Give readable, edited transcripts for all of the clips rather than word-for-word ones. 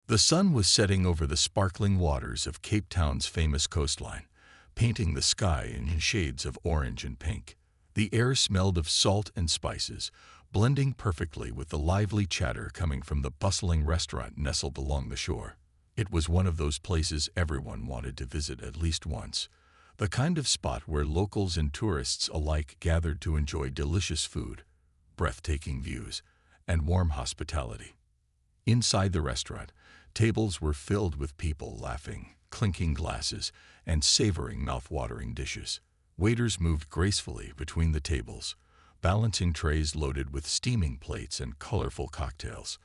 The sun was setting over the sparkling waters of Cape Town's famous coastline, painting the sky in shades of orange and pink. The air smelled of salt and spices, blending perfectly with the lively chatter coming from the bustling restaurant nestled along the shore. It was one of those places everyone wanted to visit at least once, the kind of spot where locals and tourists alike gathered to enjoy delicious food, breathtaking views, and warm hospitality. Inside the restaurant, tables were filled with people laughing, clinking glasses, and savoring mouth-watering dishes. Waiters moved gracefully between the tables, balancing trays loaded with steaming plates and colorful cocktails.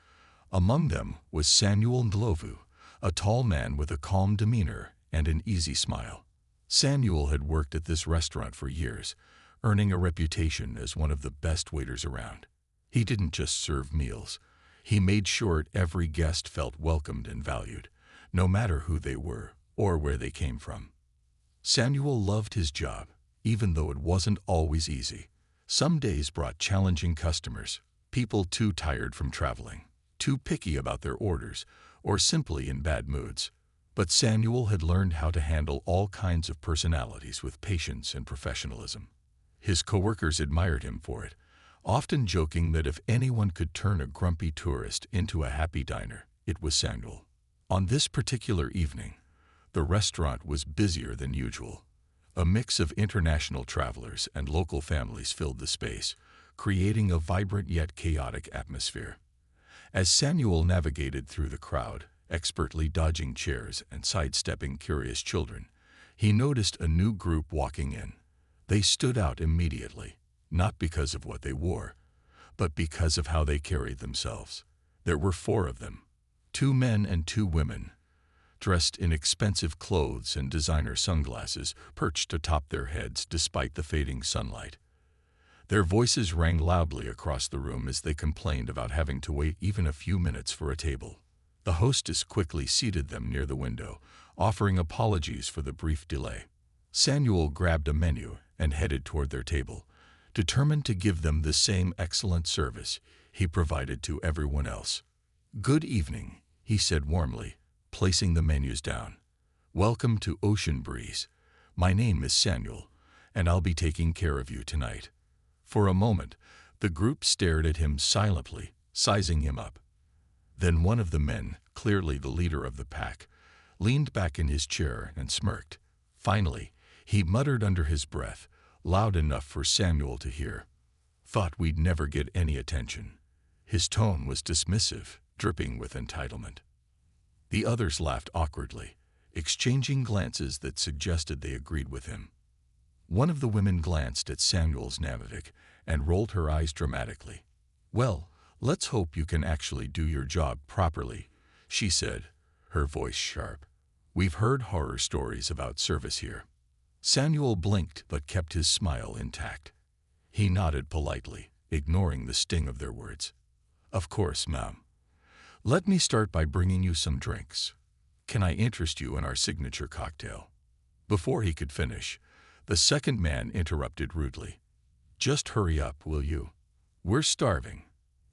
Among them was Samuel Ndlovu, a tall man with a calm demeanor and an easy smile. Samuel had worked at this restaurant for years, earning a reputation as one of the best waiters around. He didn't just serve meals. He made sure every guest felt welcomed and valued, no matter who they were or where they came from. Samuel loved his job, even though it wasn't always easy. Some days brought challenging customers, people too tired from traveling, too picky about their orders, or simply in bad moods. But Samuel had learned how to handle all kinds of personalities with patience and professionalism. His coworkers admired him for it, often joking that if anyone could turn a grumpy tourist into a happy diner, it was Samuel. On this particular evening, the restaurant was busier than usual. A mix of international travelers and local families filled the space, creating a vibrant yet chaotic atmosphere. As Samuel navigated through the crowd, expertly dodging chairs and sidestepping curious children, he noticed a new group walking in. They stood out immediately, not because of what they wore, but because of how they carried themselves. There were 4 of them, 2 men and 2 women, dressed in expensive clothes and designer sunglasses perched atop their heads despite the fading sunlight. Their voices rang loudly across the room as they complained about having to wait even a few minutes for a table. The hostess quickly seated them near the window, offering apologies for the brief delay. Samuel grabbed a menu and headed toward their table, determined to give them the same excellent service he provided to everyone else. "Good evening," he said warmly, placing the menus down. "Welcome to Ocean Breeze. My name is Samuel, and I'll be taking care of you tonight." For a moment, the group stared at him silently, sizing him up. Then one of the men, clearly the leader of the pack, leaned back in his chair and smirked. Finally, he muttered under his breath, loud enough for Samuel to hear, "Thought we'd never get any attention." His tone was dismissive, dripping with entitlement. The others laughed awkwardly, exchanging glances that suggested they agreed with him. One of the women glanced at Samuel's Navivik and rolled her eyes dramatically. "Well, let's hope you can actually do your job properly," she said, her voice sharp. "We've heard horror stories about service here." Samuel blinked but kept his smile intact. He nodded politely, ignoring the sting of their words. "Of course, ma'am. Let me start by bringing you some drinks. Can I interest you in our signature cocktail?" Before he could finish, the second man interrupted rudely. "Just hurry up, will you? We're starving."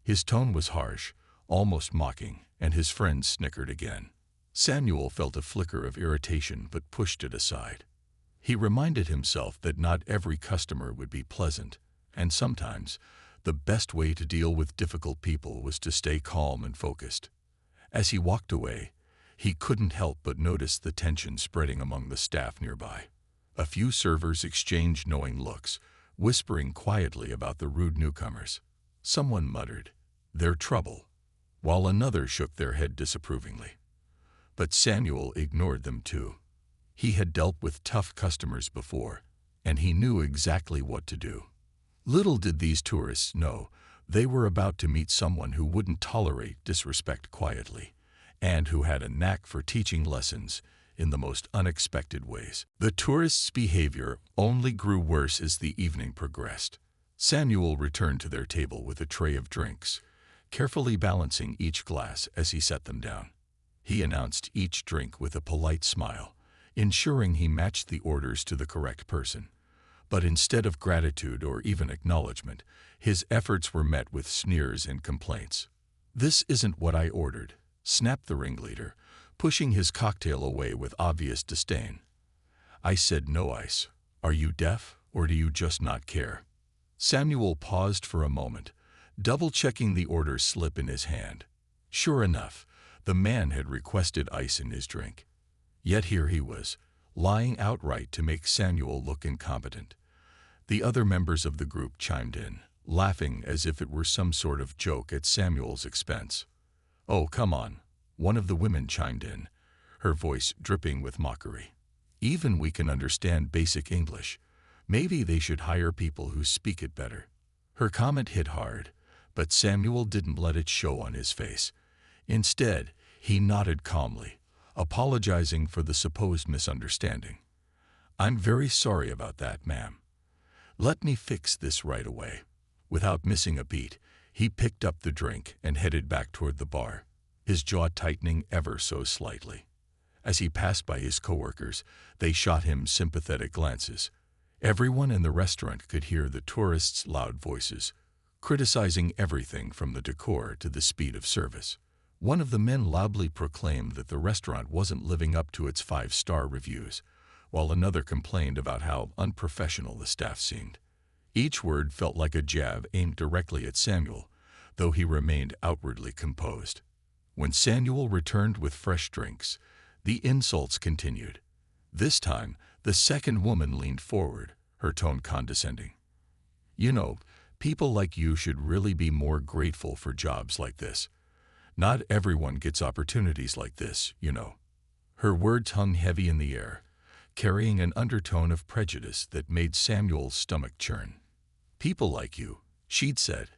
His tone was harsh, almost mocking, and his friends snickered again. Samuel felt a flicker of irritation but pushed it aside. He reminded himself that not every customer would be pleasant, and sometimes the best way to deal with difficult people was to stay calm and focused. As he walked away, he couldn't help but notice the tension spreading among the staff nearby. A few servers exchanged knowing looks, whispering quietly about the rude newcomers. Someone muttered, "They're trouble," while another shook their head disapprovingly. But Samuel ignored them too. He had dealt with tough customers before, and he knew exactly what to do. Little did these tourists know they were about to meet someone who wouldn't tolerate disrespect quietly, and who had a knack for teaching lessons in the most unexpected ways. The tourists' behavior only grew worse as the evening progressed. Samuel returned to their table with a tray of drinks, carefully balancing each glass as he set them down. He announced each drink with a polite smile, ensuring he matched the orders to the correct person. But instead of gratitude or even acknowledgement, his efforts were met with sneers and complaints. "This isn't what I ordered. snapped the ringleader, pushing his cocktail away with obvious disdain. "I said no ice. Are you deaf, or do you just not care?" Samuel paused for a moment, double-checking the order slip in his hand. Sure enough, the man had requested ice in his drink. Yet here he was, lying outright to make Samuel look incompetent. The other members of the group chimed in, laughing as if it were some sort of joke at Samuel's expense. "Oh, come on," one of the women chimed in, her voice dripping with mockery. "Even we can understand basic English. Maybe they should hire people who speak it better." Her comment hit hard, but Samuel didn't let it show on his face. Instead, he nodded calmly, apologizing for the supposed misunderstanding. "I'm very sorry about that, ma'am. Let me fix this right away." Without missing a beat, he picked up the drink and headed back toward the bar, his jaw tightening ever so slightly. As he passed by his coworkers, they shot him sympathetic glances. Everyone in the restaurant could hear the tourists' loud voices, criticizing everything from the decor to the speed of service. One of the men loudly proclaimed that the restaurant wasn't living up to its 5-star reviews, while another complained about how unprofessional the staff seemed. Each word felt like a jab aimed directly at Samuel, though he remained outwardly composed. When Samuel returned with fresh drinks, the insults continued. This time, the second woman leaned forward, her tone condescending. "You know, people like you should really be more grateful for jobs like this. Not everyone gets opportunities like this, you know." Her words hung heavy in the air, carrying an undertone of prejudice that made Samuel's stomach churn. "People like you," she'd said,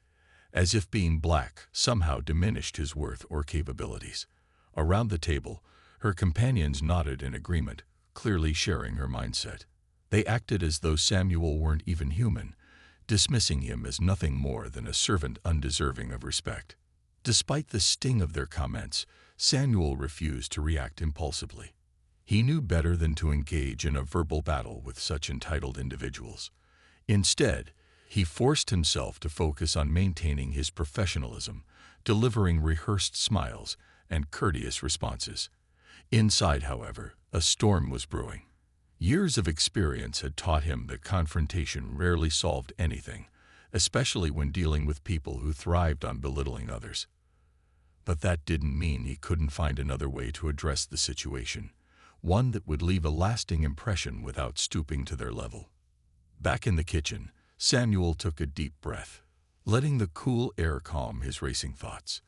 as if being black somehow diminished his worth or capabilities. Around the table, her companions nodded in agreement, clearly sharing her mindset. They acted as though Samuel weren't even human, dismissing him as nothing more than a servant undeserving of respect. Despite the sting of their comments, Samuel refused to react impulsively. He knew better than to engage in a verbal battle with such entitled individuals. Instead, he forced himself to focus on maintaining his professionalism, delivering rehearsed smiles and courteous responses. Inside, however, a storm was brewing. Years of experience had taught him that confrontation rarely solved anything, especially when dealing with people who thrived on belittling others. But that didn't mean he couldn't find another way to address the situation, one that would leave a lasting impression without stooping to their level. Back in the kitchen, Samuel took a deep breath, letting the cool air calm his racing thoughts.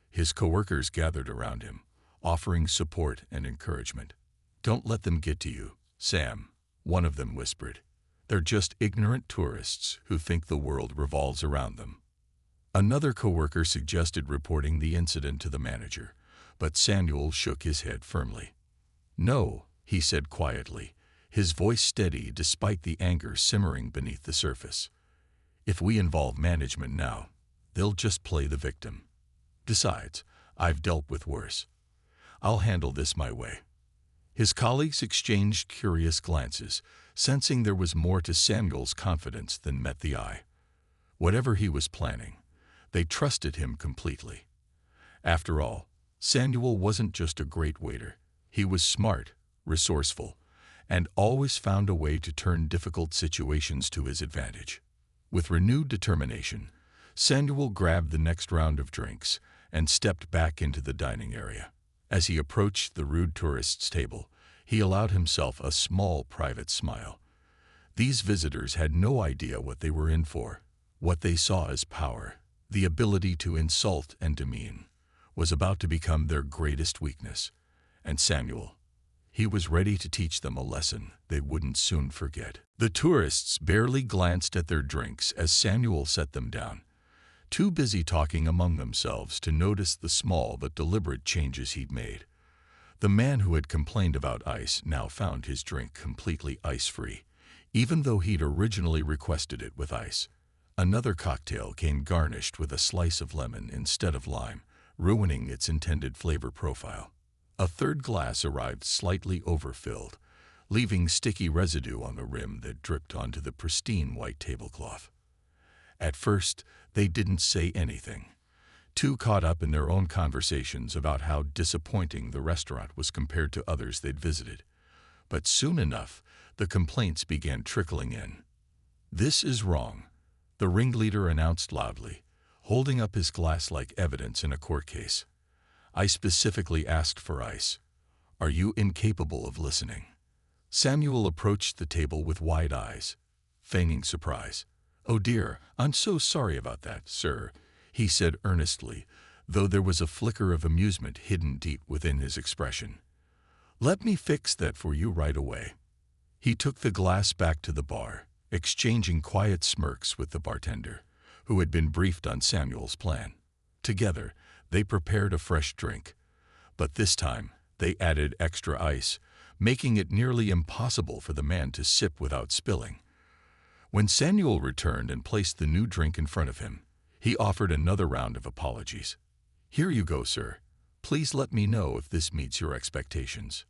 His coworkers gathered around him, offering support and encouragement. "Don't let them get to you, Sam," one of them whispered. "They're just ignorant tourists who think the world revolves around them." Another coworker suggested reporting the incident to the manager, but Samuel shook his head firmly. "No," he said quietly, his voice steady despite the anger simmering beneath the surface. "If we involve management now, they'll just play the victim. Besides, I've dealt with worse. I'll handle this my way." His colleagues exchanged curious glances, sensing there was more to Samuel's confidence than met the eye. Whatever he was planning, they trusted him completely. After all, Samuel wasn't just a great waiter. He was smart, resourceful, and always found a way to turn difficult situations to his advantage. With renewed determination, Samuel grabbed the next round of drinks and stepped back into the dining area. As he approached the rude tourists' table, he allowed himself a small private smile. These visitors had no idea what they were in for. What they saw as power, the ability to insult and demean, was about to become their greatest weakness. And Samuel, he was ready to teach them a lesson they wouldn't soon forget. The tourists barely glanced at their drinks as Samuel set them down, too busy talking among themselves to notice the small but deliberate changes he'd made. The man who had complained about ice now found his drink completely ice-free, even though he'd originally requested it with ice. Another cocktail came garnished with a slice of lemon instead of lime, ruining its intended flavor profile. A third glass arrived slightly overfilled, leaving sticky residue on the rim that dripped onto the pristine white tablecloth. At first, they didn't say anything, too caught up in their own conversations about how disappointing the restaurant was compared to others they'd visited. But soon enough, the complaints began trickling in. "This is wrong," the ringleader announced loudly, holding up his glass like evidence in a court case. "I specifically asked for ice. Are you incapable of listening?" Samuel approached the table with wide eyes, feigning surprise. "Oh dear, I'm so sorry about that, sir," he said earnestly, though there was a flicker of amusement hidden deep within his expression. "Let me fix that for you right away." He took the glass back to the bar, exchanging quiet smirks with the bartender, who had been briefed on Samuel's plan. Together, they prepared a fresh drink, but this time they added extra ice, making it nearly impossible for the man to sip without spilling. When Samuel returned and placed the new drink in front of him, he offered another round of apologies. "Here you go, sir. Please let me know if this meets your expectations."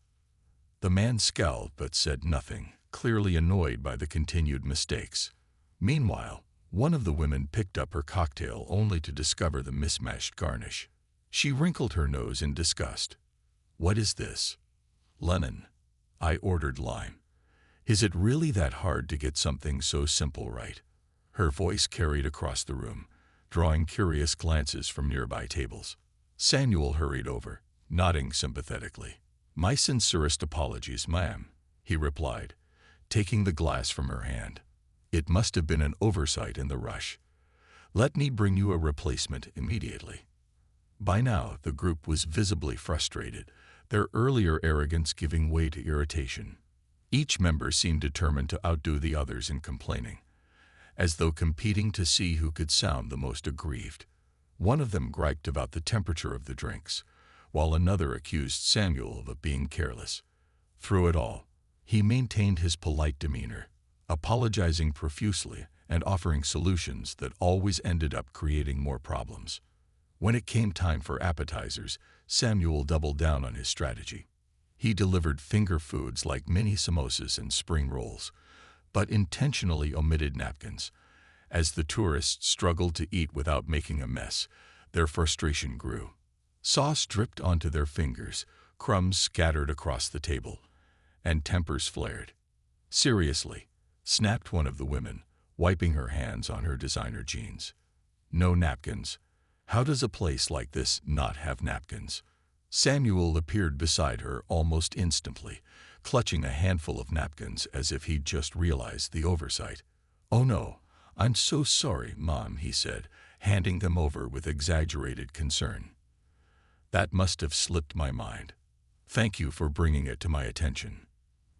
The man scowled but said nothing, clearly annoyed by the continued mistakes. Meanwhile, one of the women picked up her cocktail only to discover the mismatched garnish. She wrinkled her nose in disgust. "What is this?" "Lemon. I ordered lime. Is it really that hard to get something so simple right?" Her voice carried across the room, drawing curious glances from nearby tables. Samuel hurried over, nodding sympathetically. "My sincerest apologies, ma'am," he replied, taking the glass from her hand. "It must have been an oversight in the rush. Let me bring you a replacement immediately." By now, the group was visibly frustrated, their earlier arrogance giving way to irritation. Each member seemed determined to outdo the others in complaining, as though competing to see who could sound the most aggrieved. One of them griped about the temperature of the drinks, while another accused Samuel of being careless. Through it all, he maintained his polite demeanor, apologizing profusely and offering solutions that always ended up creating more problems. When it came time for appetizers, Samuel doubled down on his strategy. He delivered finger foods like mini samosas and spring rolls, but intentionally omitted napkins. As the tourists struggled to eat without making a mess, their frustration grew. Sauce dripped onto their fingers, crumbs scattered across the table, and tempers flared. "Seriously," snapped one of the women, wiping her hands on her designer jeans. "No napkins. How does a place like this not have napkins?" Samuel appeared beside her almost instantly, clutching a handful of napkins as if he'd just realized the oversight. "Oh no, I'm so sorry, Mom," he said, handing them over with exaggerated concern. "That must have slipped my mind. Thank you for bringing it to my attention."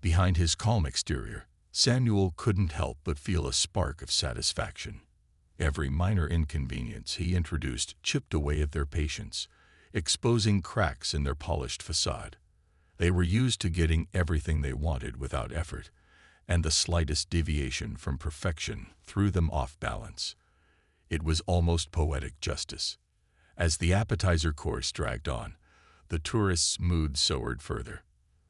Behind his calm exterior, Samuel couldn't help but feel a spark of satisfaction. Every minor inconvenience he introduced chipped away at their patience, exposing cracks in their polished facade. They were used to getting everything they wanted without effort, and the slightest deviation from perfection threw them off balance. It was almost poetic justice. As the appetizer course dragged on, the tourists' mood soared further.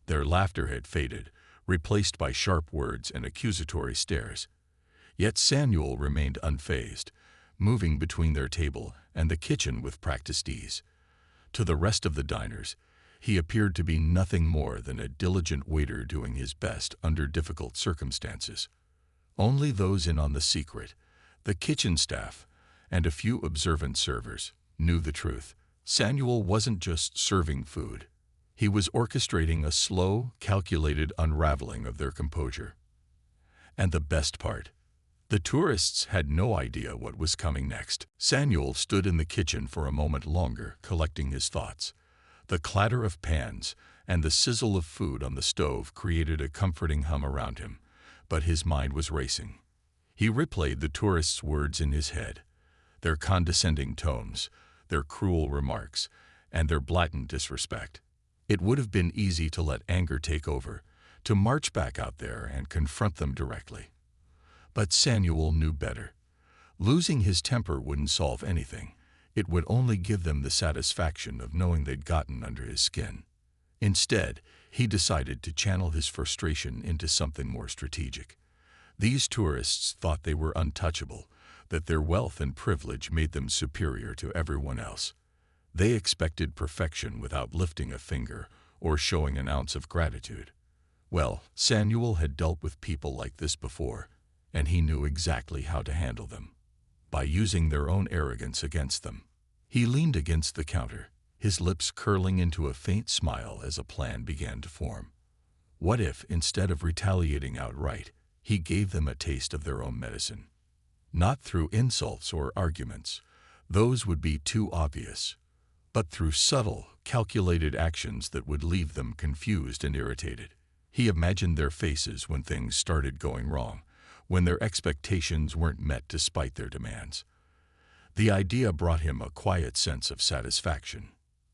Their laughter had faded, replaced by sharp words and accusatory stares. Yet Samuel remained unfazed, moving between their table and the kitchen with practiced ease. To the rest of the diners, he appeared to be nothing more than a diligent waiter doing his best under difficult circumstances. Only those in on the secret, the kitchen staff, and a few observant servers, knew the truth. Samuel wasn't just serving food. He was orchestrating a slow, calculated unraveling of their composure. And the best part, the tourists had no idea what was coming next. Samuel stood in the kitchen for a moment longer, collecting his thoughts. The clatter of pans and the sizzle of food on the stove created a comforting hum around him, but his mind was racing. He replayed the tourists' words in his head, their condescending tones, their cruel remarks, and their blatant disrespect. It would have been easy to let anger take over, to march back out there and confront them directly. But Samuel knew better. Losing his temper wouldn't solve anything. It would only give them the satisfaction of knowing they'd gotten under his skin. Instead, he decided to channel his frustration into something more strategic. These tourists thought they were untouchable, that their wealth and privilege made them superior to everyone else. They expected perfection without lifting a finger or showing an ounce of gratitude. Well, Samuel had dealt with people like this before, and he knew exactly how to handle them. By using their own arrogance against them. He leaned against the counter, his lips curling into a faint smile as a plan began to form. What if, instead of retaliating outright, he gave them a taste of their own medicine? Not through insults or arguments, those would be too obvious, but through subtle, calculated actions that would leave them confused and irritated. He imagined their faces when things started going wrong, when their expectations weren't met despite their demands. The idea brought him a quiet sense of satisfaction.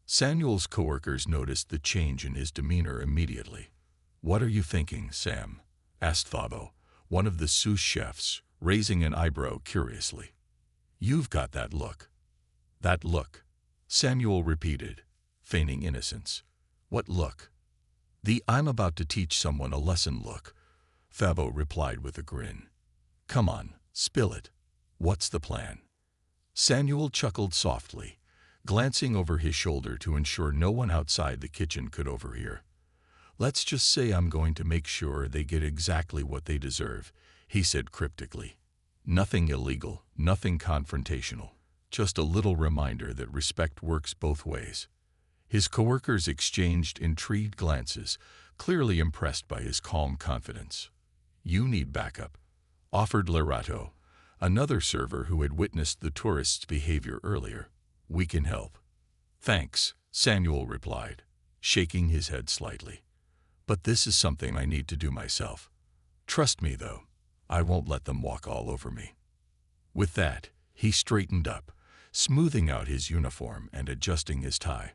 Samuel's coworkers noticed the change in his demeanor immediately. "What are you thinking, Sam?" asked Thabo, one of the sous chefs, raising an eyebrow curiously. "You've got that look." "That look," Samuel repeated, feigning innocence. "What look?" "The I'm about to teach someone a lesson look," Thabo replied with a grin. "Come on, spill it. What's the plan?" Samuel chuckled softly, glancing over his shoulder to ensure no one outside the kitchen could overhear. "Let's just say I'm going to make sure they get exactly what they deserve," he said cryptically. "Nothing illegal, nothing confrontational, just a little reminder that respect works both ways." His coworkers exchanged intrigued glances, clearly impressed by his calm confidence. "You need backup," offered Lerato, another server who had witnessed the tourists' behavior earlier. "We can help." "Thanks," Samuel replied, shaking his head slightly. "But this is something I need to do myself. Trust me, though, I won't let them walk all over me." With that, he straightened up, smoothing out his uniform and adjusting his tie.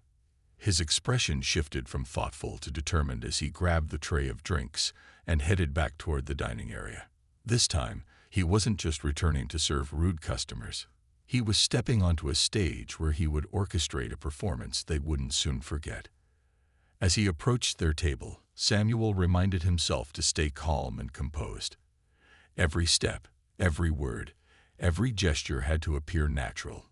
His expression shifted from thoughtful to determined as he grabbed the tray of drinks and headed back toward the dining area. This time, he wasn't just returning to serve rude customers. He was stepping onto a stage where he would orchestrate a performance they wouldn't soon forget. As he approached their table, Samuel reminded himself to stay calm and composed. Every step, every word, every gesture had to appear natural.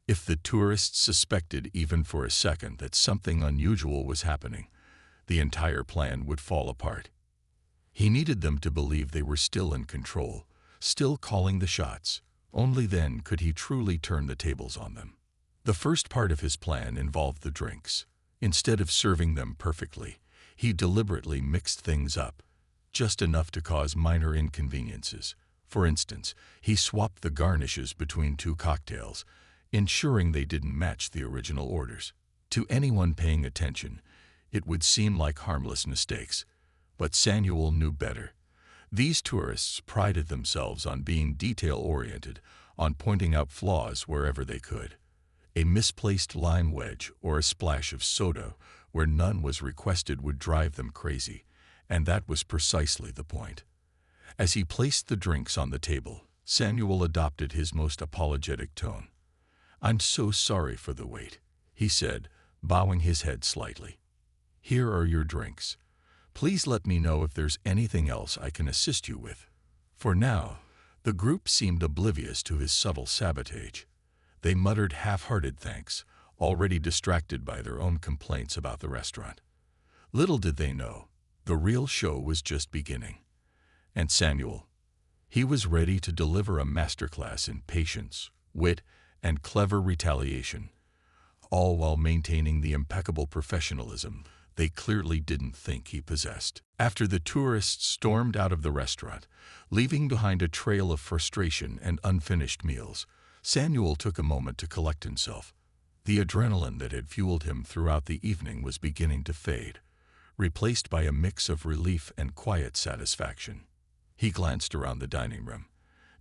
If the tourists suspected even for a second that something unusual was happening, the entire plan would fall apart. He needed them to believe they were still in control, still calling the shots. Only then could he truly turn the tables on them. The first part of his plan involved the drinks. Instead of serving them perfectly, he deliberately mixed things up, just enough to cause minor inconveniences. For instance, he swapped the garnishes between two cocktails, ensuring they didn't match the original orders. To anyone paying attention, it would seem like harmless mistakes, but Samuel knew better. These tourists prided themselves on being detail-oriented, on pointing out flaws wherever they could. A misplaced lime wedge or a splash of soda where none was requested would drive them crazy, and that was precisely the point. As he placed the drinks on the table, Samuel adopted his most apologetic tone. "I'm so sorry for the wait," he said, bowing his head slightly. "Here are your drinks. Please let me know if there's anything else I can assist you with." For now, the group seemed oblivious to his subtle sabotage. They muttered half-hearted thanks, already distracted by their own complaints about the restaurant. Little did they know, the real show was just beginning. And Samuel, he was ready to deliver a masterclass in patience, wit, and clever retaliation, all while maintaining the impeccable professionalism they clearly didn't think he possessed. After the tourists stormed out of the restaurant, leaving behind a trail of frustration and unfinished meals, Samuel took a moment to collect himself. The adrenaline that had fueled him throughout the evening was beginning to fade, replaced by a mix of relief and quiet satisfaction. He glanced around the dining room,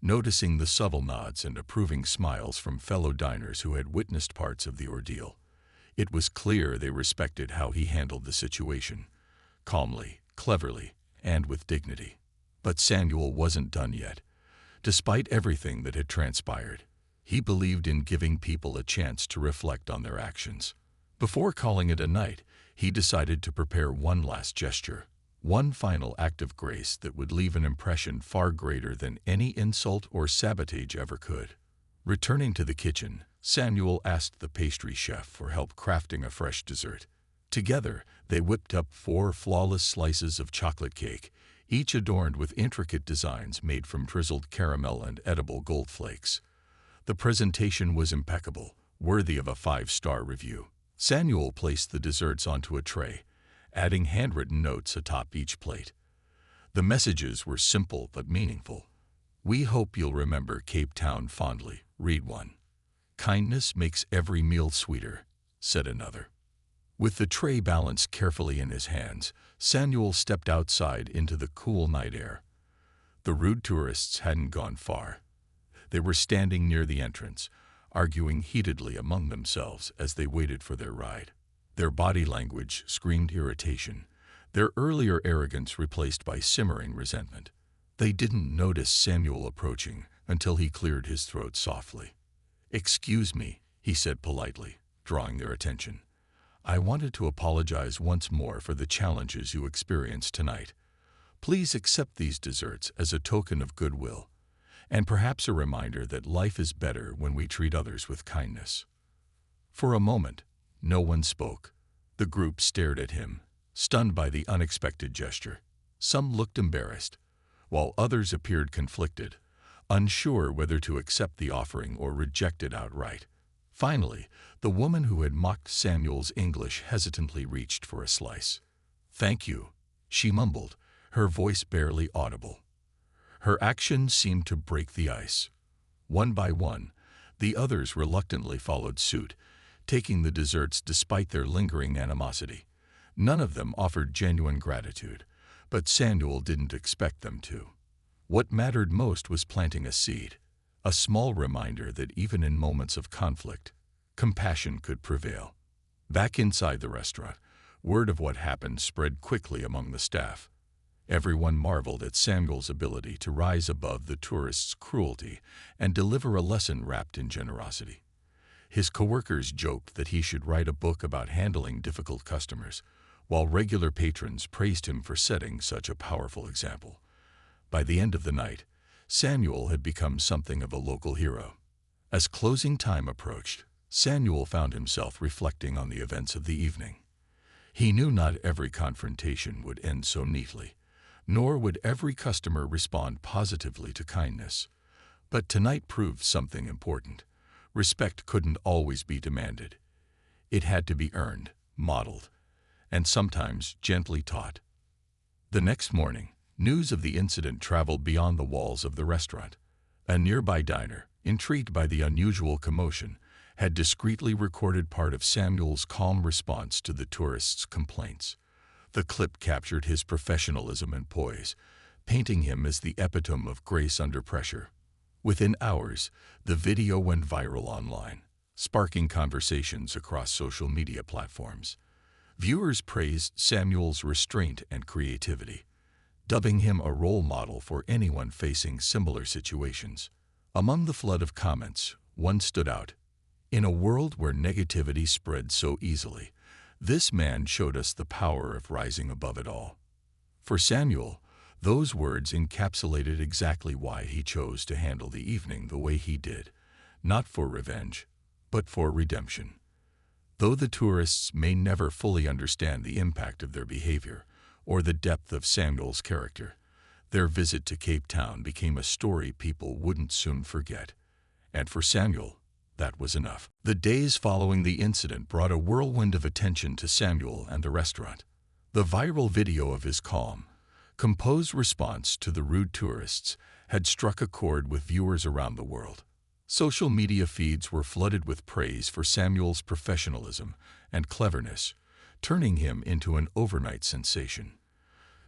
noticing the subtle nods and approving smiles from fellow diners who had witnessed parts of the ordeal. It was clear they respected how he handled the situation, calmly, cleverly, and with dignity. But Samuel wasn't done yet. Despite everything that had transpired, he believed in giving people a chance to reflect on their actions. Before calling it a night, he decided to prepare one last gesture, One final act of grace that would leave an impression far greater than any insult or sabotage ever could. Returning to the kitchen, Samuel asked the pastry chef for help crafting a fresh dessert. Together, they whipped up 4 flawless slices of chocolate cake, each adorned with intricate designs made from drizzled caramel and edible gold flakes. The presentation was impeccable, worthy of a 5-star review. Samuel placed the desserts onto a tray, adding handwritten notes atop each plate. The messages were simple but meaningful. "We hope you'll remember Cape Town fondly," read one. "Kindness makes every meal sweeter," said another. With the tray balanced carefully in his hands, Samuel stepped outside into the cool night air. The rude tourists hadn't gone far. They were standing near the entrance, arguing heatedly among themselves as they waited for their ride. Their body language screamed irritation, their earlier arrogance replaced by simmering resentment. They didn't notice Samuel approaching until he cleared his throat softly. "Excuse me," he said politely, drawing their attention. "I wanted to apologize once more for the challenges you experienced tonight. Please accept these desserts as a token of goodwill, and perhaps a reminder that life is better when we treat others with kindness." For a moment, no one spoke. The group stared at him, stunned by the unexpected gesture. Some looked embarrassed, while others appeared conflicted, unsure whether to accept the offering or reject it outright. Finally, the woman who had mocked Samuel's English hesitantly reached for a slice. "Thank you," she mumbled, her voice barely audible. Her actions seemed to break the ice. One by one, the others reluctantly followed suit, taking the desserts despite their lingering animosity. None of them offered genuine gratitude, but Samuel didn't expect them to. What mattered most was planting a seed, a small reminder that even in moments of conflict, compassion could prevail. Back inside the restaurant, word of what happened spread quickly among the staff. Everyone marveled at Samuel's ability to rise above the tourists' cruelty and deliver a lesson wrapped in generosity. His coworkers joked that he should write a book about handling difficult customers, while regular patrons praised him for setting such a powerful example. By the end of the night, Samuel had become something of a local hero. As closing time approached, Samuel found himself reflecting on the events of the evening. He knew not every confrontation would end so neatly, nor would every customer respond positively to kindness. But tonight proved something important. Respect couldn't always be demanded. It had to be earned, modeled, and sometimes gently taught. The next morning, news of the incident traveled beyond the walls of the restaurant. A nearby diner, intrigued by the unusual commotion, had discreetly recorded part of Samuel's calm response to the tourists' complaints. The clip captured his professionalism and poise, painting him as the epitome of grace under pressure. Within hours, the video went viral online, sparking conversations across social media platforms. Viewers praised Samuel's restraint and creativity, dubbing him a role model for anyone facing similar situations. Among the flood of comments, one stood out. "In a world where negativity spread so easily, this man showed us the power of rising above it all." For Samuel, those words encapsulated exactly why he chose to handle the evening the way he did, not for revenge, but for redemption. Though the tourists may never fully understand the impact of their behavior or the depth of Samuel's character, their visit to Cape Town became a story people wouldn't soon forget. And for Samuel, that was enough. The days following the incident brought a whirlwind of attention to Samuel and the restaurant. The viral video of his calm, composed response to the rude tourists had struck a chord with viewers around the world. Social media feeds were flooded with praise for Samuel's professionalism and cleverness, turning him into an overnight sensation.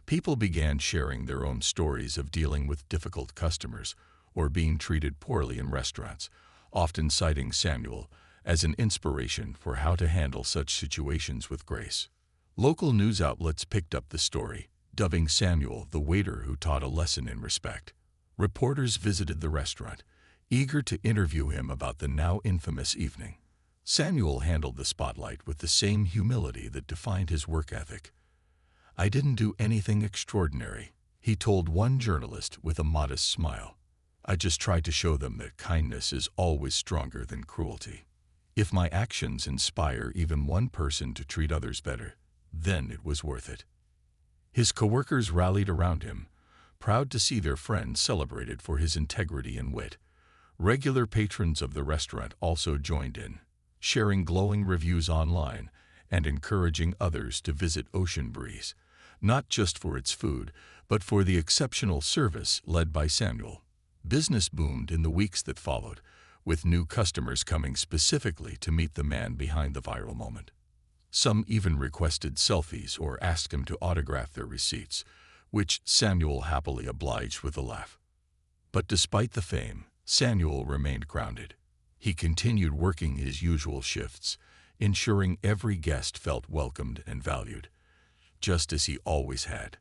People began sharing their own stories of dealing with difficult customers or being treated poorly in restaurants, often citing Samuel as an inspiration for how to handle such situations with grace. Local news outlets picked up the story, dubbing Samuel the waiter who taught a lesson in respect. Reporters visited the restaurant, eager to interview him about the now infamous evening. Samuel handled the spotlight with the same humility that defined his work ethic. "I didn't do anything extraordinary," he told one journalist with a modest smile. "I just tried to show them that kindness is always stronger than cruelty. If my actions inspire even one person to treat others better, then it was worth it." His coworkers rallied around him, proud to see their friend celebrated for his integrity and wit. Regular patrons of the restaurant also joined in, sharing glowing reviews online and encouraging others to visit Ocean Breeze, not just for its food, but for the exceptional service led by Samuel. Business boomed in the weeks that followed, with new customers coming specifically to meet the man behind the viral moment. Some even requested selfies or asked him to autograph their receipts, which Samuel happily obliged with a laugh. But despite the fame, Samuel remained grounded. He continued working his usual shifts, ensuring every guest felt welcomed and valued, just as he always had.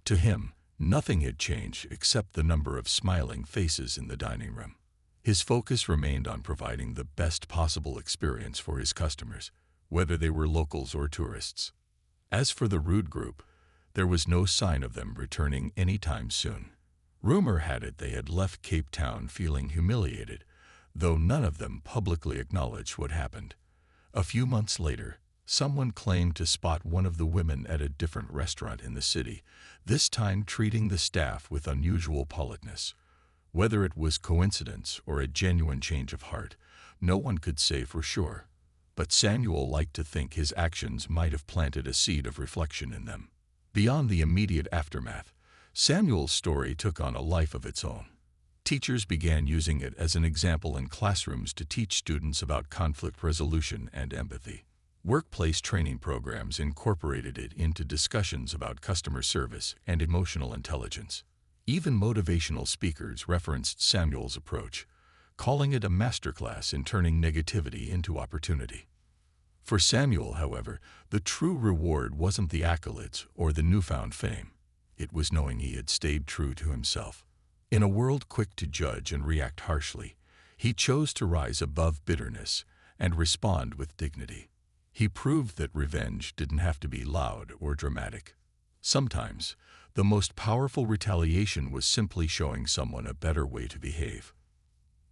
To him, nothing had changed except the number of smiling faces in the dining room. His focus remained on providing the best possible experience for his customers, whether they were locals or tourists. As for the rude group, there was no sign of them returning anytime soon. Rumor had it they had left Cape Town feeling humiliated, though none of them publicly acknowledged what happened. A few months later, someone claimed to spot one of the women at a different restaurant in the city, this time treating the staff with unusual politeness. Whether it was coincidence or a genuine change of heart, no one could say for sure. But Samuel liked to think his actions might have planted a seed of reflection in them. Beyond the immediate aftermath, Samuel's story took on a life of its own. Teachers began using it as an example in classrooms to teach students about conflict resolution and empathy. Workplace training programs incorporated it into discussions about customer service and emotional intelligence. Even motivational speakers referenced Samuel's approach, calling it a masterclass in turning negativity into opportunity. For Samuel, however, the true reward wasn't the accolades or the newfound fame. It was knowing he had stayed true to himself. In a world quick to judge and react harshly, he chose to rise above bitterness and respond with dignity. He proved that revenge didn't have to be loud or dramatic. Sometimes, the most powerful retaliation was simply showing someone a better way to behave.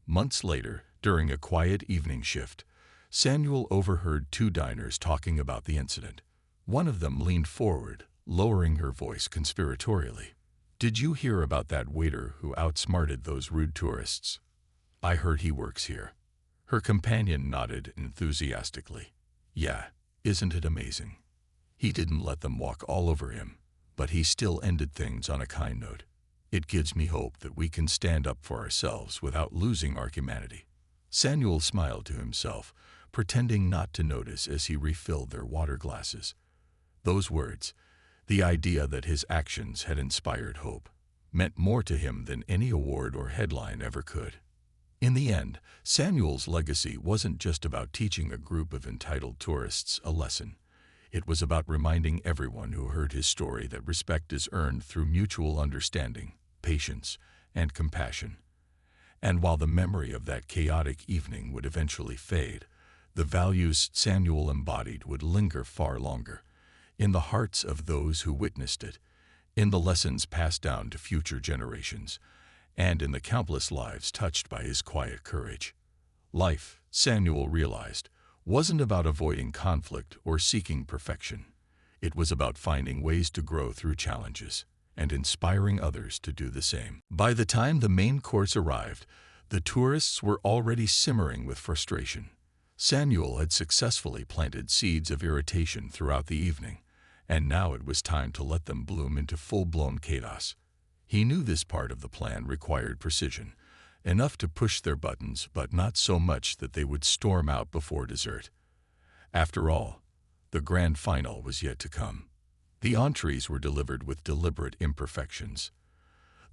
Months later, during a quiet evening shift, Samuel overheard two diners talking about the incident. One of them leaned forward, lowering her voice conspiratorially. "Did you hear about that waiter who outsmarted those rude tourists? I heard he works here." Her companion nodded enthusiastically. "Yeah, isn't it amazing? He didn't let them walk all over him, but he still ended things on a kind note. It gives me hope that we can stand up for ourselves without losing our humanity." Samuel smiled to himself, pretending not to notice as he refilled their water glasses. Those words, the idea that his actions had inspired hope, meant more to him than any award or headline ever could. In the end, Samuel's legacy wasn't just about teaching a group of entitled tourists a lesson. It was about reminding everyone who heard his story that respect is earned through mutual understanding, patience, and compassion. And while the memory of that chaotic evening would eventually fade, the values Samuel embodied would linger far longer, in the hearts of those who witnessed it, in the lessons passed down to future generations, and in the countless lives touched by his quiet courage. Life, Samuel realized, wasn't about avoiding conflict or seeking perfection. It was about finding ways to grow through challenges and inspiring others to do the same. By the time the main course arrived, the tourists were already simmering with frustration. Samuel had successfully planted seeds of irritation throughout the evening, and now it was time to let them bloom into full-blown chaos. He knew this part of the plan required precision, enough to push their buttons, but not so much that they would storm out before dessert. After all, the grand final was yet to come. The entrees were delivered with deliberate imperfections.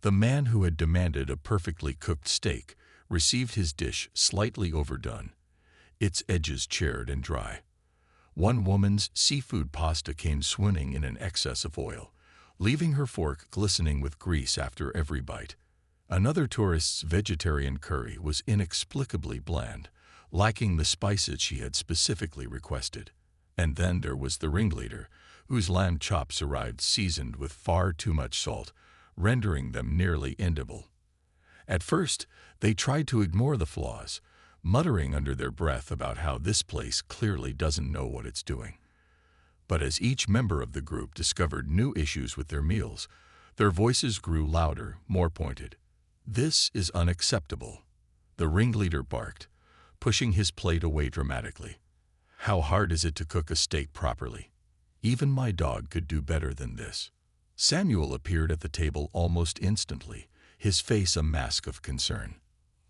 The man who had demanded a perfectly cooked steak received his dish slightly overdone, its edges charred and dry. One woman's seafood pasta came swooning in an excess of oil, leaving her fork glistening with grease after every bite. Another tourist's vegetarian curry was inexplicably bland, lacking the spices she had specifically requested. And then there was the ringleader, whose lamb chops arrived seasoned with far too much salt, rendering them nearly inedible. At first, they tried to ignore the flaws, muttering under their breath about how this place clearly doesn't know what it's doing. But as each member of the group discovered new issues with their meals, their voices grew louder, more pointed. "This is unacceptable," the ringleader barked, pushing his plate away dramatically. "How hard is it to cook a steak properly? Even my dog could do better than this." Samuel appeared at the table almost instantly, his face a mask of concern.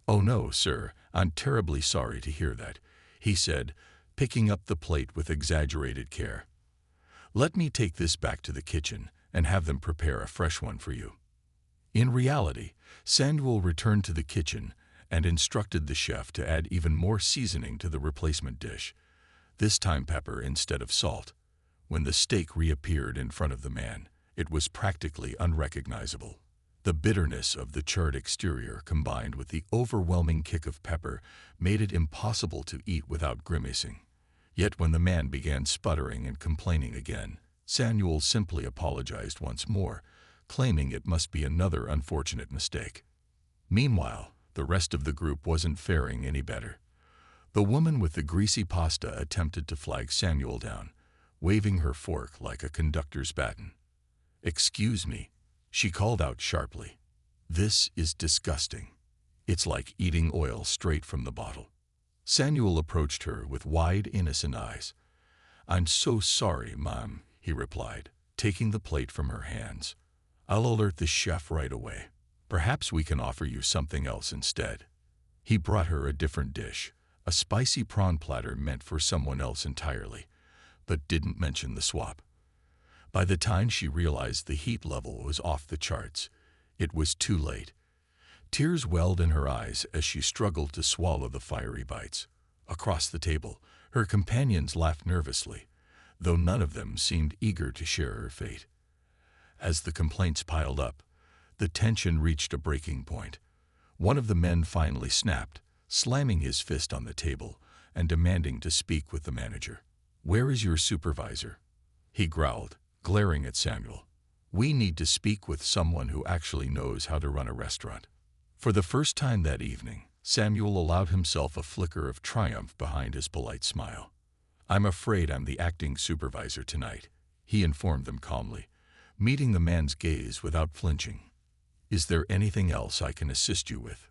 "Oh no, sir, I'm terribly sorry to hear that," he said, picking up the plate with exaggerated care. "Let me take this back to the kitchen and have them prepare a fresh one for you." In reality, Samuel returned to the kitchen and instructed the chef to add even more seasoning to the replacement dish, this time pepper instead of salt. When the steak reappeared in front of the man, it was practically unrecognizable. The bitterness of the charred exterior combined with the overwhelming kick of pepper made it impossible to eat without grimacing. Yet when the man began sputtering and complaining again, Samuel simply apologized once more, claiming it must be another unfortunate mistake. Meanwhile, the rest of the group wasn't faring any better. The woman with the greasy pasta attempted to flag Samuel down, waving her fork like a conductor's baton. "Excuse me," she called out sharply. "This is disgusting. It's like eating oil straight from the bottle." Samuel approached her with wide, innocent eyes. "I'm so sorry, Mom," he replied, taking the plate from her hands. "I'll alert the chef right away. Perhaps we can offer you something else instead." He brought her a different dish, a spicy prawn platter meant for someone else entirely, but didn't mention the swap. By the time she realized the heat level was off the charts, it was too late. Tears welled in her eyes as she struggled to swallow the fiery bites. Across the table, her companions laughed nervously, though none of them seemed eager to share her fate. As the complaints piled up, the tension reached a breaking point. One of the men finally snapped, slamming his fist on the table and demanding to speak with the manager. "Where is your supervisor?" he growled, glaring at Samuel. "We need to speak with someone who actually knows how to run a restaurant." For the first time that evening, Samuel allowed himself a flicker of triumph behind his polite smile. "I'm afraid I'm the acting supervisor tonight," he informed them calmly, meeting the man's gaze without flinching. "Is there anything else I can assist you with?"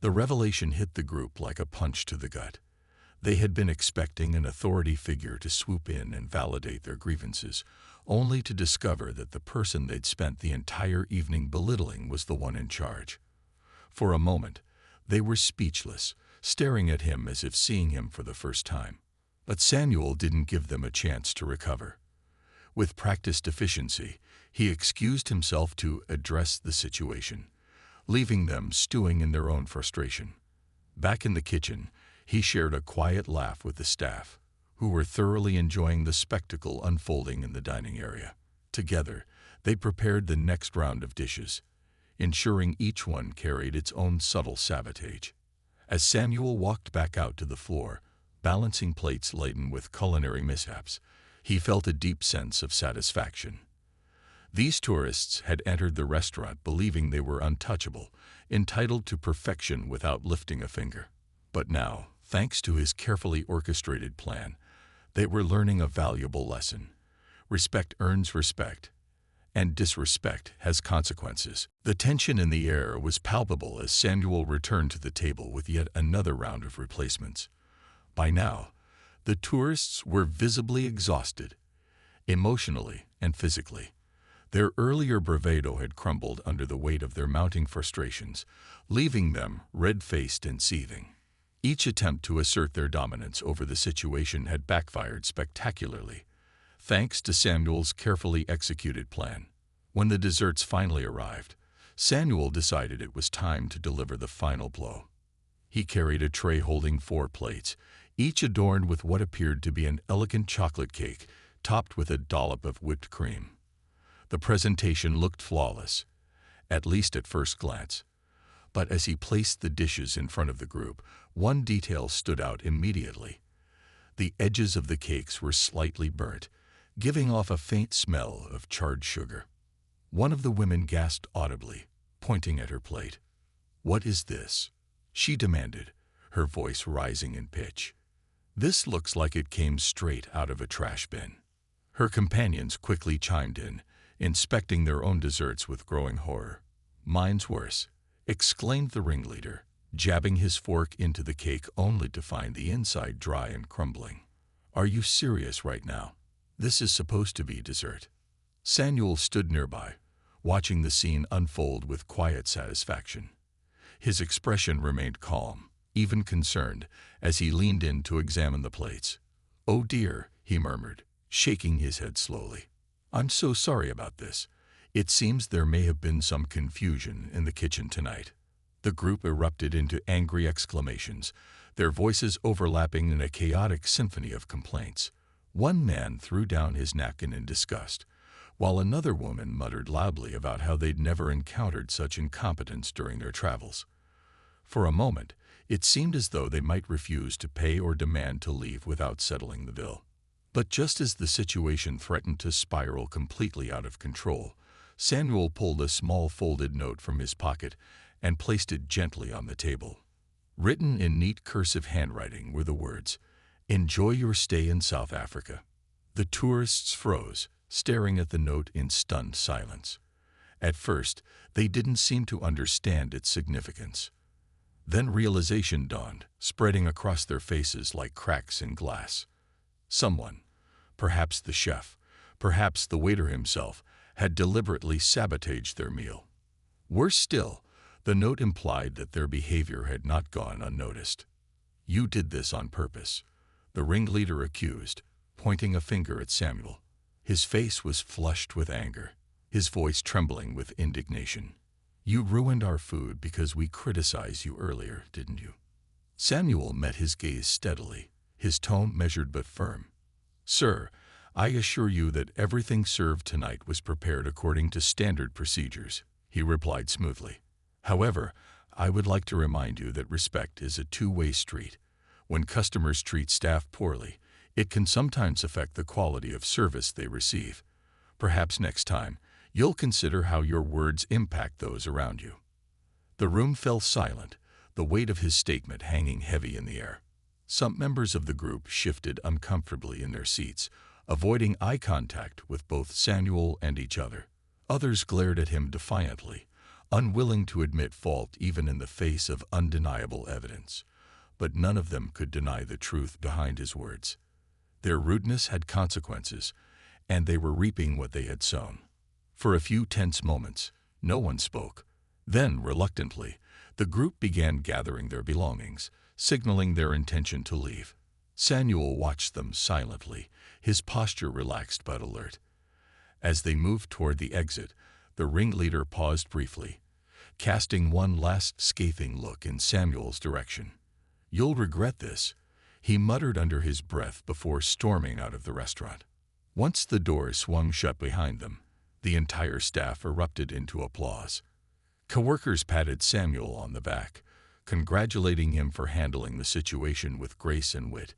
The revelation hit the group like a punch to the gut. They had been expecting an authority figure to swoop in and validate their grievances, only to discover that the person they'd spent the entire evening belittling was the one in charge. For a moment, they were speechless, staring at him as if seeing him for the first time. But Samuel didn't give them a chance to recover. With practiced efficiency, he excused himself to address the situation, leaving them stewing in their own frustration. Back in the kitchen, he shared a quiet laugh with the staff, who were thoroughly enjoying the spectacle unfolding in the dining area. Together, they prepared the next round of dishes, ensuring each one carried its own subtle sabotage. As Samuel walked back out to the floor, balancing plates laden with culinary mishaps, he felt a deep sense of satisfaction. These tourists had entered the restaurant believing they were untouchable, entitled to perfection without lifting a finger. But now, thanks to his carefully orchestrated plan, they were learning a valuable lesson. Respect earns respect, and disrespect has consequences. The tension in the air was palpable as Samuel returned to the table with yet another round of replacements. By now, the tourists were visibly exhausted, emotionally and physically. Their earlier bravado had crumbled under the weight of their mounting frustrations, leaving them red-faced and seething. Each attempt to assert their dominance over the situation had backfired spectacularly, thanks to Samuel's carefully executed plan. When the desserts finally arrived, Samuel decided it was time to deliver the final blow. He carried a tray holding 4 plates, each adorned with what appeared to be an elegant chocolate cake topped with a dollop of whipped cream. The presentation looked flawless, at least at first glance. But as he placed the dishes in front of the group, one detail stood out immediately. The edges of the cakes were slightly burnt, giving off a faint smell of charred sugar. One of the women gasped audibly, pointing at her plate. "What is this?" she demanded, her voice rising in pitch. "This looks like it came straight out of a trash bin." Her companions quickly chimed in, inspecting their own desserts with growing horror. "Mine's worse," exclaimed the ringleader, jabbing his fork into the cake only to find the inside dry and crumbling. "Are you serious right now? This is supposed to be dessert." Samuel stood nearby, watching the scene unfold with quiet satisfaction. His expression remained calm, even concerned, as he leaned in to examine the plates. "Oh dear," he murmured, shaking his head slowly. "I'm so sorry about this. It seems there may have been some confusion in the kitchen tonight." The group erupted into angry exclamations, their voices overlapping in a chaotic symphony of complaints. One man threw down his napkin in disgust, while another woman muttered loudly about how they'd never encountered such incompetence during their travels. For a moment, it seemed as though they might refuse to pay or demand to leave without settling the bill. But just as the situation threatened to spiral completely out of control, Samuel pulled a small folded note from his pocket and placed it gently on the table. Written in neat cursive handwriting were the words, "Enjoy your stay in South Africa." The tourists froze, staring at the note in stunned silence. At first, they didn't seem to understand its significance. Then realization dawned, spreading across their faces like cracks in glass. Someone, perhaps the chef, perhaps the waiter himself, had deliberately sabotaged their meal. Worse still, the note implied that their behavior had not gone unnoticed. "You did this on purpose," the ringleader accused, pointing a finger at Samuel. His face was flushed with anger, his voice trembling with indignation. "You ruined our food because we criticized you earlier, didn't you?" Samuel met his gaze steadily, his tone measured but firm. "Sir, I assure you that everything served tonight was prepared according to standard procedures," he replied smoothly. "However, I would like to remind you that respect is a two-way street. When customers treat staff poorly, it can sometimes affect the quality of service they receive. Perhaps next time, you'll consider how your words impact those around you." The room fell silent, the weight of his statement hanging heavy in the air. Some members of the group shifted uncomfortably in their seats, avoiding eye contact with both Samuel and each other. Others glared at him defiantly, unwilling to admit fault even in the face of undeniable evidence. But none of them could deny the truth behind his words. Their rudeness had consequences, and they were reaping what they had sown. For a few tense moments, no one spoke. Then, reluctantly, the group began gathering their belongings, signaling their intention to leave. Samuel watched them silently, his posture relaxed but alert. As they moved toward the exit, the ringleader paused briefly, casting one last scathing look in Samuel's direction. "You'll regret this," he muttered under his breath before storming out of the restaurant. Once the door swung shut behind them, the entire staff erupted into applause. Coworkers patted Samuel on the back, congratulating him for handling the situation with grace and wit.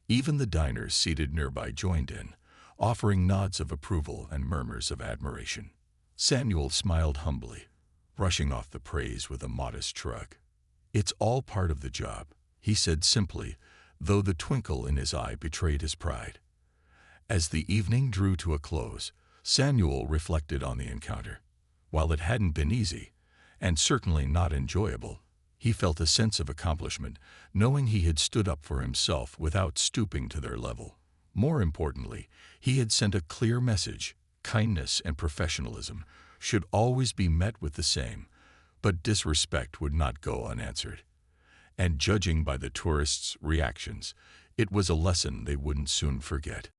Even the diners seated nearby joined in, offering nods of approval and murmurs of admiration. Samuel smiled humbly, brushing off the praise with a modest shrug. "It's all part of the job," he said simply, though the twinkle in his eye betrayed his pride. As the evening drew to a close, Samuel reflected on the encounter. While it hadn't been easy, and certainly not enjoyable, he felt a sense of accomplishment, knowing he had stood up for himself without stooping to their level. More importantly, he had sent a clear message: kindness and professionalism should always be met with the same, but disrespect would not go unanswered. And judging by the tourists' reactions, it was a lesson they wouldn't soon forget.